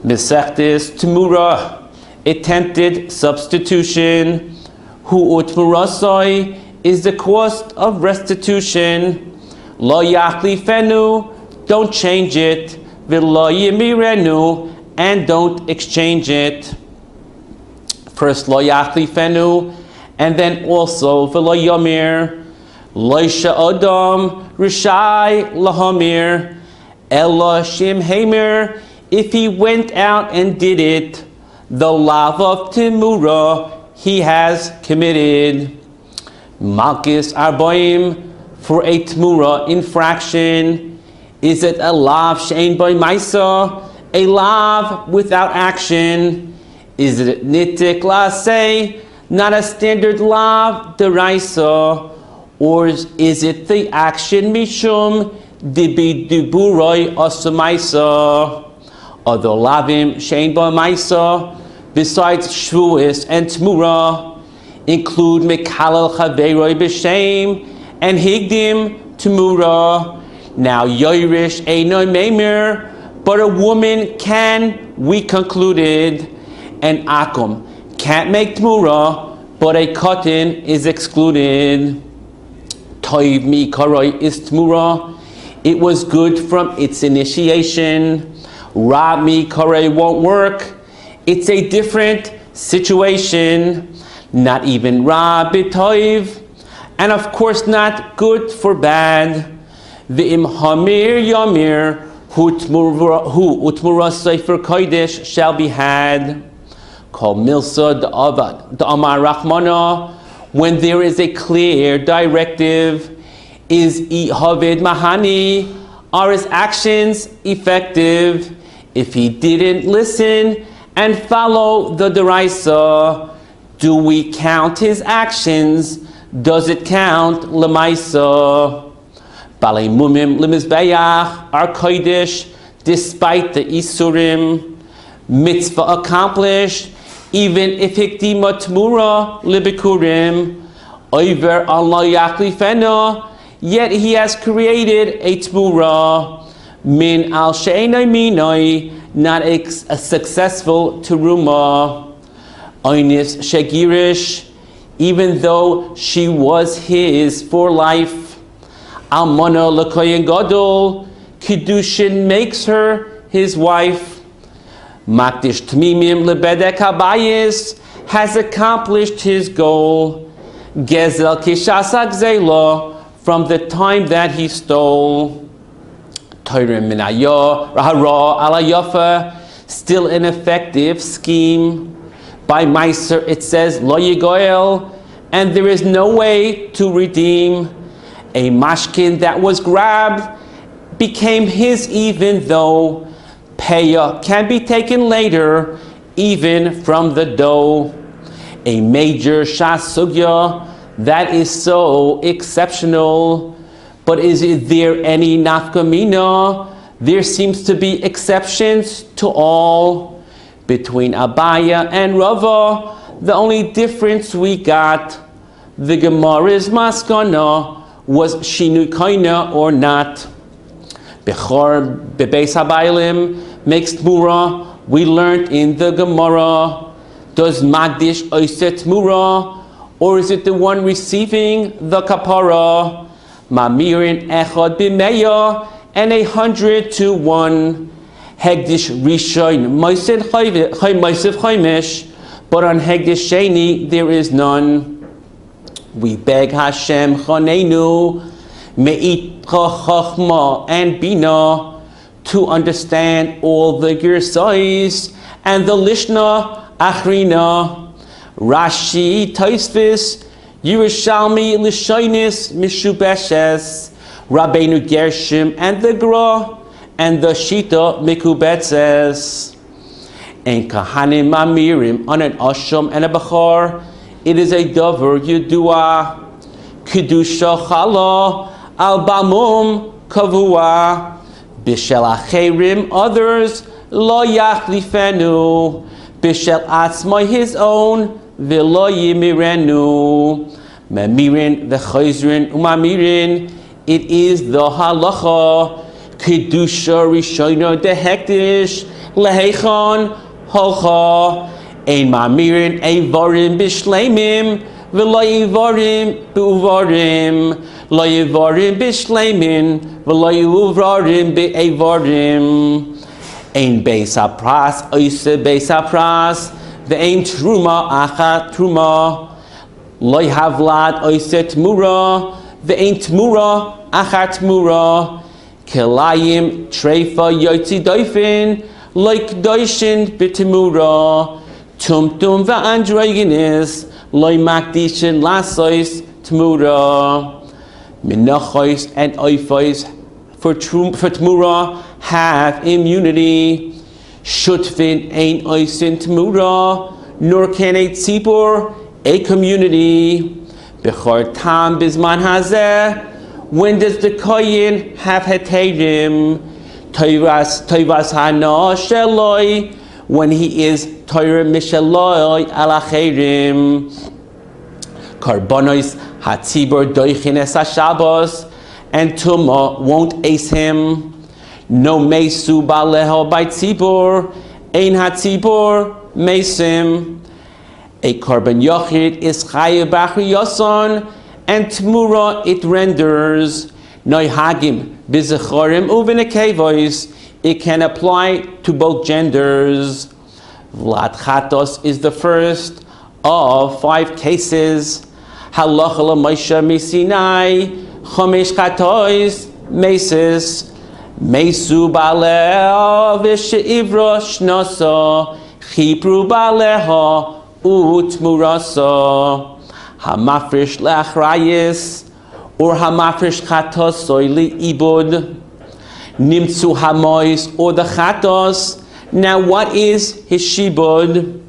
Mesechtes Temurah, a tented substitution. Hu utmurasoi is the cost of restitution. Lo yachlifenu, don't change it. V'lo yimirenu, and don't exchange it. First lo yachlifenu, and then also v'lo yomir. Lo isha adam rishai lahamir. Ella shim hamer, if he went out and did it, the lav of Temurah he has committed. Malchus arbaim, for a Temurah infraction. Is it a lav she'ein by maisa, a lav without action? Is it nitik laseh, not a standard lav deraisa? Or is it the action mishum dibi diburoi asumaisa? Other lavim she'ein ba maisa, besides shvuis and Temurah, include mekalel chaveroi b'shem and higdim Temurah. Now yoirish eino meimer, but a woman can, we concluded, and akum can't make Temurah, but a katan is excluded. Toiv mi karoi is Temurah, it was good from its initiation. Ra mi karoi won't work, it's a different situation. Not even ra b'toiv, and of course not good for bad. V'im hamir yamir, hu utmurah sefer kodesh shall be had. Kol milsa da'amar rachmana, when there is a clear directive. Is havid mahani, are his actions effective? If he didn't listen and follow the deraisa, do we count his actions? Does it count lemaisa? Balei mumim lemizbeach are kodesh, despite the isurim. Mitzvah accomplished, even if hikdima Temurah libikurim. Oiver Allah yachlifena, yet he has created a Temurah. Min al she'enai minoi, not a successful teruma. Oinis shegirish, even though she was his for life. Almana l'koyen gadol, Kiddushin makes her his wife. Makdish tmimim lebedek habayis, has accomplished his goal. Gezel kishasak zelo, from the time that he stole. Toirim minayah rahara ala yafa, still an effective scheme. By Meiser it says lo yigoel, and there is no way to redeem. A mashkin that was grabbed became his, even though payah can be taken later, even from the dough. A major shasugya that is so exceptional. But is there any nafkamina? There seems to be exceptions to all. Between Abaya and Rava, the only difference we got, the Gemara's maskana, was shinu kaina or not. Bechor bebeis habaylim makes Temurah, we learned in the Gemara. Does Magdish oiset Temurah, or is it the one receiving the kapara? Mamirin echad b'meya, and 100 to 1. Hegdish Rishon Moisef Chaimish, but on Hegdish Sheni there is none. We beg Hashem Chanenu Me'itra Chachma and Bina to understand all the Girsais and the Lishna Achrina. Rashi Taisvis Yerushalmi Lishonis Mishubeshes, Rabbeinu Gershom and the Gra and the Shita Mikubetzes. And Kahanim Mamirim on an Asham and a Bachar, it is a Dover Yudua. Kedusha Chala Al Bamum Kavua. Bishel Acherim, others Lo Yachlifenu. Bishel Atzma, his own, V'lo Yimirenu. Mamirin V'chayzrin Umamirin, it is the halacha. Kedusha Rishona Dehektish, lehechon holcha. Ein mamirin eivarim bishleimim, v'lo eivarim be'uvarim, lo eivarim bishleimin, v'lo eivarim be'eivarim. Ein beis hapras oise beis hapras, ve'ein truma achat truma, lo havlad oise temurah, ve'ein temurah achat temurah, kelayim treifa yotzi doifin, like doishin b'temurah, tumtum va'androgenis, loy makdishin lasois temurah. Menachos and oifos for temurah have immunity. Shutfin ein oisin temurah, nor can a tzipor a community. Bechor tam bizman hazeh, when does the koyin have heterim? Toivas hana sheloi, when he is Torah mishaloi alacherim. Karbonos hatzibor doichin es hashabos, and Tuma won't ace him. No mesu baleho by tzibor, ein hatzibor mesim. A korban yochid is chaye bachri yoson, and Temurah it renders. Noi hagim bizechorim uvenekevois, it can apply to both genders. Vlad chatos is the first of 5 cases. Halacha l'Moshe misinai, chomesh chatois mesis, mesu baleha v'she'ivra shnosa, chipru baleha utmurasa. Hamafresh le'achrayis, or hamafresh chatos soili ibud, nimtzu hamois, or the chatos. Now what is his shibud?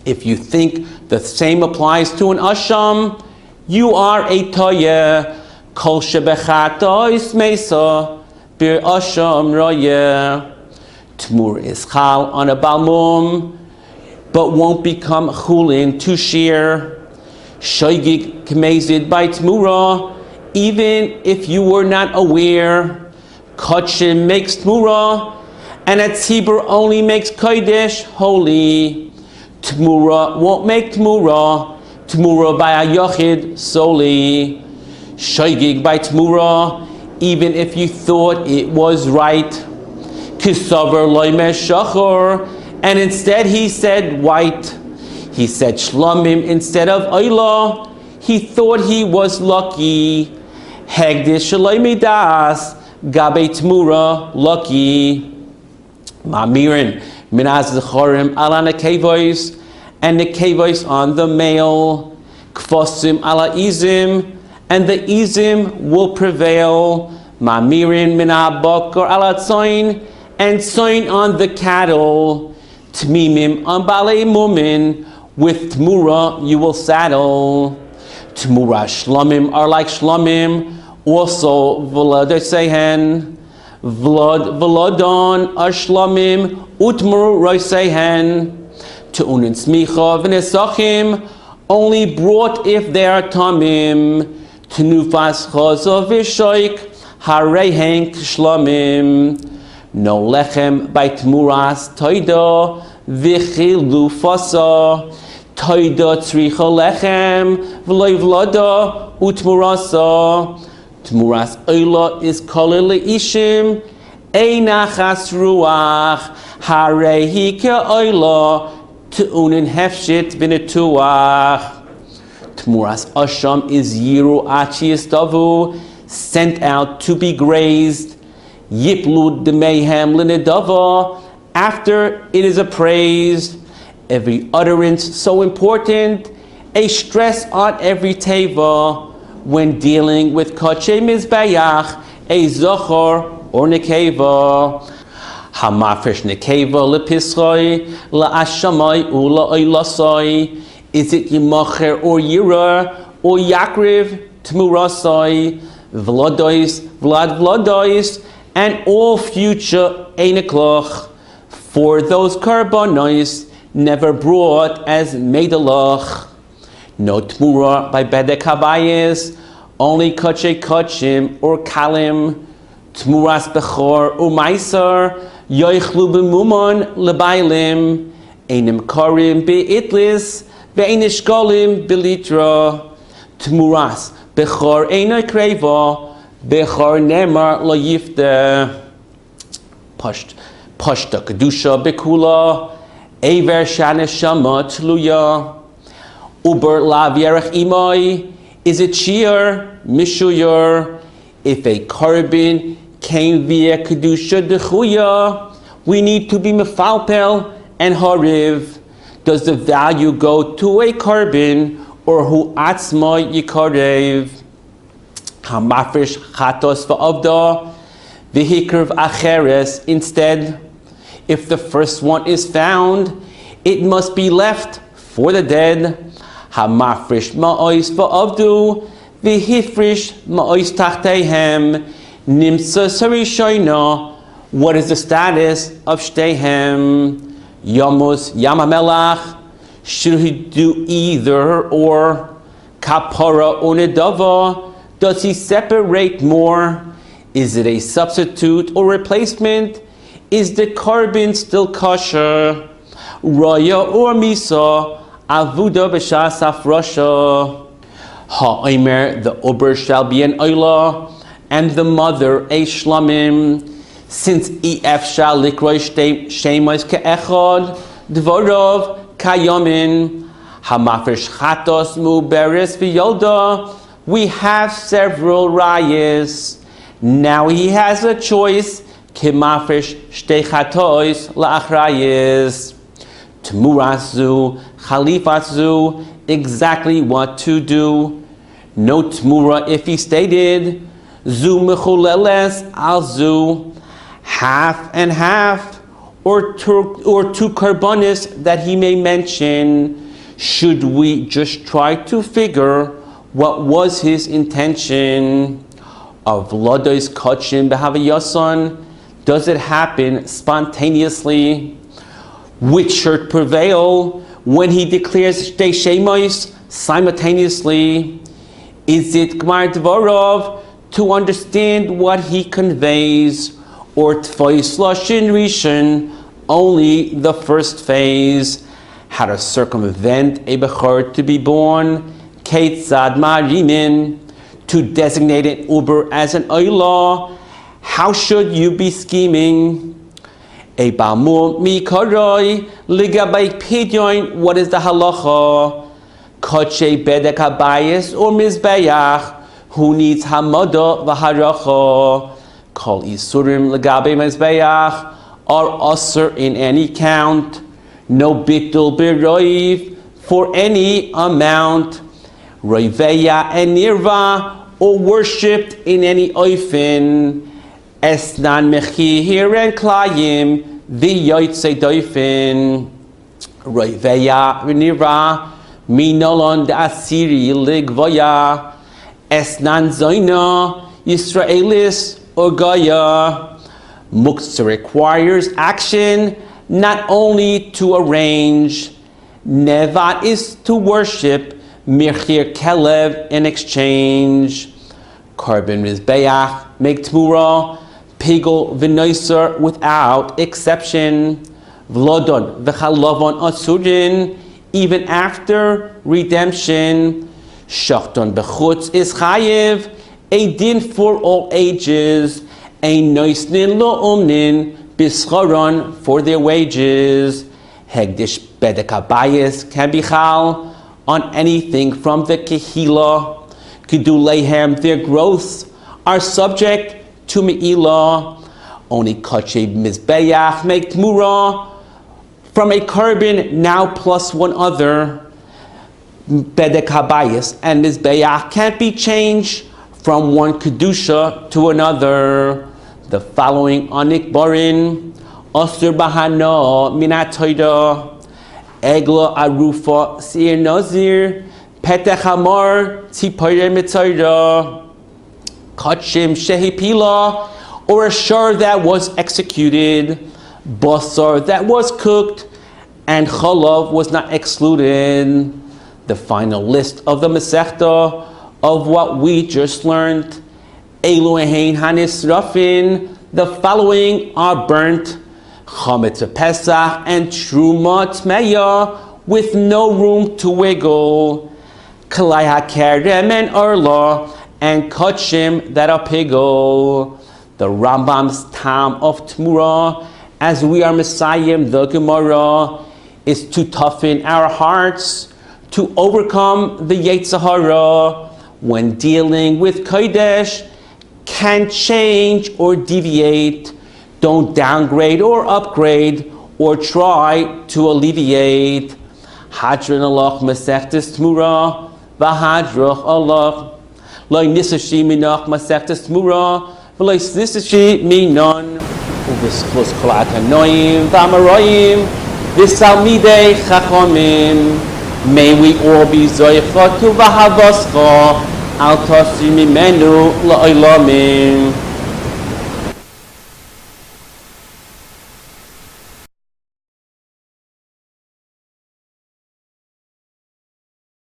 If you think the same applies to an asham, you are a toyeh. Kol shebechatos mesa bir asham royeh. Temurah is chal on a balmum, but won't become chulin to shear. Shoygig kmezid by Temurah, even if you were not aware. Kachim makes Temurah, and a tzibur only makes kodesh holy. Temurah won't make Temurah by a yochid solely. Shoygig by Temurah, even if you thought it was right. Kisaver loimesh shachor, and instead he said white. He said shlomim instead of oila. He thought he was lucky. Hegdish shaloi midas, gabe Temurah lucky. Mamirin minaz zechorim ala nekevois, and nekevois on the male. Kfosim ala izim, and the izim will prevail. Mamirin min habakar ala tzoin, and tzoin on the cattle. Tmimim on balei mumin, with Temurah you will saddle. Temurah shlomim are like shlomim, also v'lodai sehen. V'lodon are shlomim, utmur roi sehen. Te'unin smicha v'nesachim, only brought if they are tamim. Tenufas chazav v'shoik, harehen shlomim. No lechem by Temurah's toida, v'chilu fasa. Toida tzricha lechem, v'loi v'loda utmurasa. Temurah's oila is kolel le'ishim, einachas ruach, harehi ke'oila, te'unin hefshit v'netuach. Temurah's asham is yiru achi estavu, sent out to be grazed. Yiplud de mayhem linedava, after it is appraised. Every utterance so important, a stress on every teva, when dealing with koche mizbayach, a zochor or nekeva. Hamafresh nekeva lepischoi, la'ashamai ula oilasoi. Is it yimacher or yira, or yakriv temurasoi, vladois, vladois, and all future einiklach, for those karbonos never brought as meidalach. No Temurah by bedek habayis, only koche kochim or kalim. Temurah's bechor or meiser, Yoichlu b'mumon lebailim, einem karim be'itlis, ve'einish golim belitra, tmuras, bechor einoi kreva, bechor nemar lo yifte, pashta kedusha bekula, Ever shaneshama tluya, uber lav yerech imoi, is it shear, mishuyar? If a carbon came via kedusha dechuya, we need to be mefalpel and hariv. Does the value go to a carbon or hu atzma yikarev? Hamafresh chatos va'avda, v'hikrev acheres instead. If the first one is found, it must be left for the dead. Hamafresh ma'ois va'avdu, v'hifresh ma'ois tachtehem, nimsa sarishoina. What is the status of shtehem? Yamos yamamelach, should he do either or? Kapara unedava, does he separate more? Is it a substitute or replacement? Is the carbon still kosher? Raya or misa, avuda b'shas afrasha. Ha'omer, the uber shall be an oila, and the mother a shlamim. Since ef shall likroy shemos ke'echad, dvorov kayamin. Hamafresh chatos muberes v'yolda. We have several rayas. Now he has a choice. Kimafresh shtei chatois la'achrayis. Temurah chalifatzu, exactly what to do. No temurah if he stated zu mechuleles al zu, half and half, or two karbonis that he may mention. Should we just try to figure what was his intention? Of Ladois kachim behavayasan, does it happen spontaneously? Which should prevail when he declares shtei shemos simultaneously? Is it gmar dvarov, to understand what he conveys, or tfais lashon rishon, only the first phase? How to circumvent a bechor to be born? Keitzad marimin, to designate an uber as an oila. How should you be scheming? A balmum mikaroi ligabay pidyon. What is the halacha? Koche bedek habayis or mizbeach. Who needs hamada v'haracha? Kol isurim ligabay mizbeach are usher in any count. No bitul beroiv for any amount. Roiveya and nirva, or worshipped in any oifen. Esnan mechihir and klayim, the yoitze doifen. Roiveya nirva, minolon da asiri ligvoya. Esnan zoina, Yisraelis or Gaya. Muktzah requires action, not only to arrange. Nevat is to worship. Mirchir kelev in exchange. Carbon mizbeach, make temurah, pigel v'noiser without exception. Vlodon v'chalavon asurin, even after redemption. Shachton b'chutz is chayiv, a din for all ages. A noisnin lo umnin, bischaron for their wages. Hegdish bedek habayis can be chal on anything from the kehila. Kidulehem, their growths are subject to me'ilah. Only kache mizbeach make temurah from a carbon now plus one other. Bedek habayis and mizbeach can't be changed from one kedusha to another. The following anik barin, asur bahana minat toida. Egla arufa sir nazir, petech hamar tzipayre mitzayra, kachim shehipila, or a shar that was executed, basar that was cooked, and chalav was not excluded. The final list of the Masechta of what we just learned. Elu ehein hanisrafin, the following are burnt. Chametz Pesach and Truma Tmeya with no room to wiggle. Kalai HaKerem and Arla and Kachim that are piggle. The Rambam's Tam of Temurah, as we are Messiahim the Gemara, is to toughen our hearts, to overcome the Yetzer Hara when dealing with Kodesh. Can't change or deviate. Don't downgrade or upgrade or try to alleviate. Hadron Allah Masechtes Temurah, V'Hadroch Allah. Lo nisashi minach Masechtes Temurah, v'lo nisashi minon. U'v'schlos kol ha'tanoim v'amarayim v'salmidei chachamim. May we all be zoicha to v'havascha al tasi mimenu la'olamim.